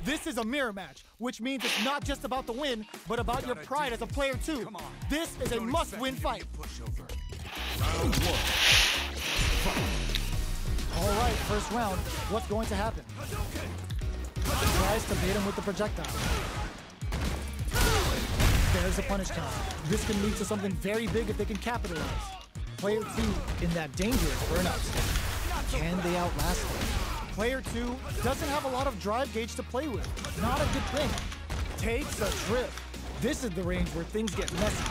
This is a mirror match, which means it's not just about the win, but about your pride as a player too. This is a must-win fight. All right, first round. What's going to happen? Tries to bait him with the projectile. There's a punish counter. This can lead to something very big if they can capitalize. Player 2 in that dangerous burnout state. Can they outlast him? Player 2 doesn't have a lot of drive gauge to play with. Not a good thing. Takes a trip. This is the range where things get messy.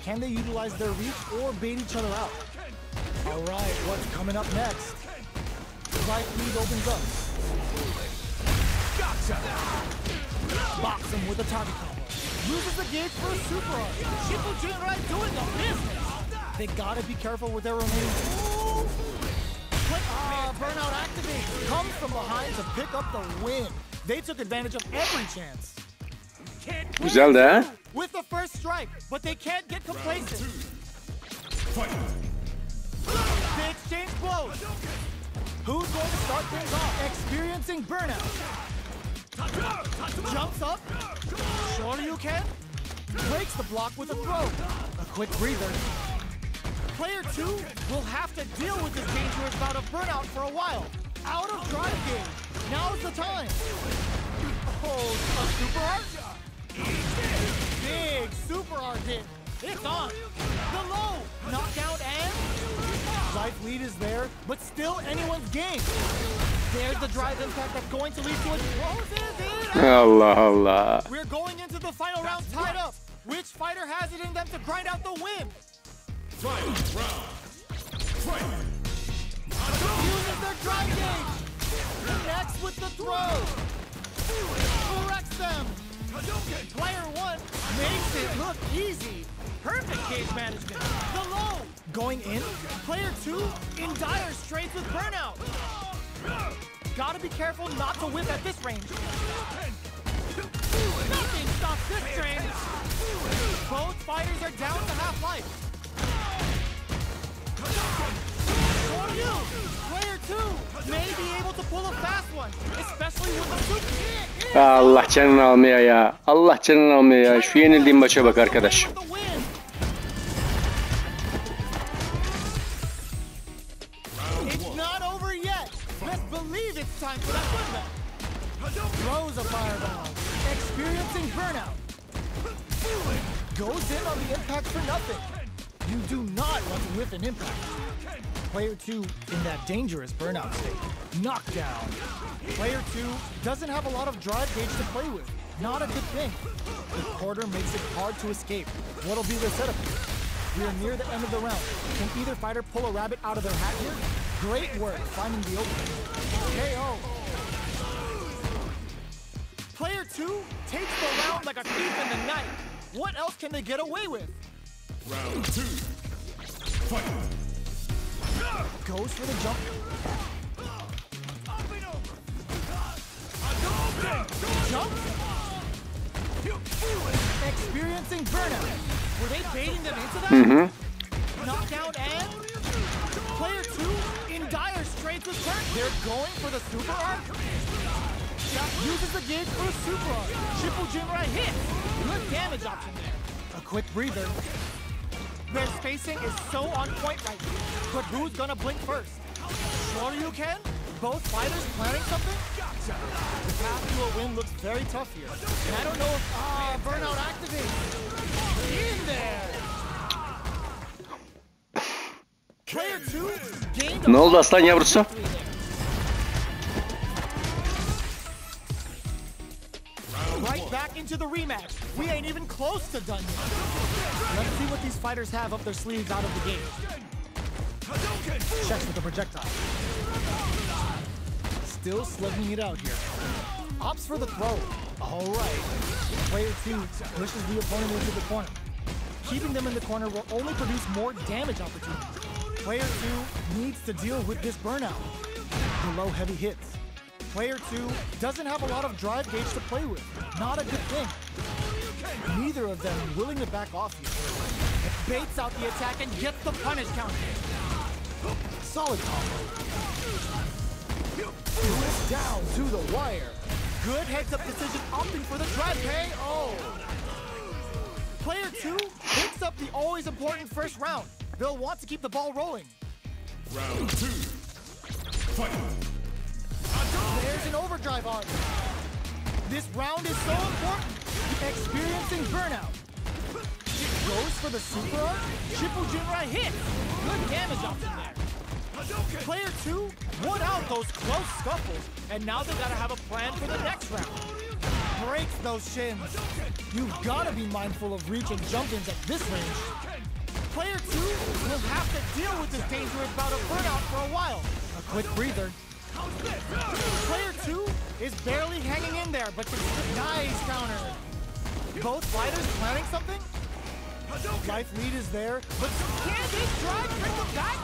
Can they utilize their reach or bait each other out? All right, what's coming up next? Right lead opens up. Gotcha! Box him with a target combo. Uses the gauge for a super art. Küçük doing the business. They gotta be careful with their remaining. Quick burnout activate. Comes from behind to pick up the win. They took advantage of every chance. Güzel de. With the first strike, but they can't get complacent. They exchange blows. Who's going to start things off? Experiencing burnout. Jumps up. Sure you can. Breaks the block with a throw. A quick breather. Player 2 will have to deal with this dangerous bout of burnout for a while. Out of drive game. Now's the time. Oh, a super art? Big super art hit. It's on. The low. Knockout and... Life lead is there, but still anyone's game. There's the drive impact that's going to lead to a... Allah Allah. We're going into the final round tied up. Which fighter has it in them to grind out the win? Uses their drive gauge. Connects with the throw. Corrects them. Player 1 makes it look easy. Perfect gauge management. The low. Going in. Player 2 in dire straits with burnout. Gotta be careful not to whip at this range. Nothing stops this train. Both fighters are down to half life. For you, player 2 may be able to pull a fast one, especially with the super. Allah canını almaya ya. Allah canını almaya ya. Şu yenildiğim maça bak arkadaş. Time for that football. Throws a fireball. Experiencing burnout. Goes in on the impact for nothing. You do not want to whiff an impact. Player 2 in that dangerous burnout state. Knockdown. Player 2 doesn't have a lot of drive gauge to play with. Not a good thing. The quarter makes it hard to escape. What'll be their setup here? We are near the end of the round. Can either fighter pull a rabbit out of their hat here? Great work finding the opening. KO. Player 2 takes the round like a thief in the night. What else can they get away with? Round 2. Fight. Goes for the jump. Jump. Experiencing burnout. Were they baiting them into that? Knockout and player 2 in dire straits with turn. They're going for the super art. Uses the gauge for a super art. Küçük hit. Good damage option there. A quick breather. Their spacing is so on point right now. But who's gonna blink first? Sure you can? Both fighters planning something? The path to a win looks very tough here. And I don't know if burnout activates. In there. Player 2 gained. Ne oldu aslan yavrusu? Right back into the rematch. We ain't even close to done yet. Let's see what these fighters have up their sleeves out of the gate. Checks with the projectile. Still slugging it out here. Opts for the throw. All right. Player 2 pushes the opponent into the corner. Keeping them in the corner will only produce more damage opportunities. Player 2 needs to deal with this burnout. The low heavy hits. Player 2 doesn't have a lot of drive gauge to play with. Not a good thing. Neither of them willing to back off here. It baits out the attack and gets the punish counter. Solid combo. Down to the wire. Good heads-up decision opting for the drive pay. Oh. Player 2 picks up the always important first round. They'll want to keep the ball rolling. Round 2. Fight. There's an overdrive arm. This round is so important. Experiencing burnout. Goes for the super arc. Triple Jinrai hits. Good damage option there. Player 2 won out those close scuffles, and now they gotta have a plan for the next round. Breaks those shins. You've gotta be mindful of reach and jump-ins at this range. Player 2 will have to deal with this dangerous bout of burnout for a while. A quick breather. Player 2 is barely hanging in there, but nice counter. Both fighters planning something? Life lead is there, but can this drive bring them back?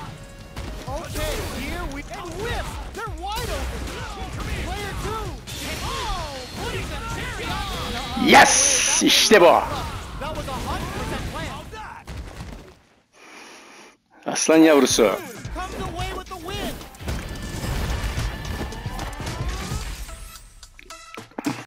Okay, here we and whip! They're wide open! Player 2! Oh! Putting the cherry on! Yes! İşte bu. That was 100% planned. Aslan yavrusu.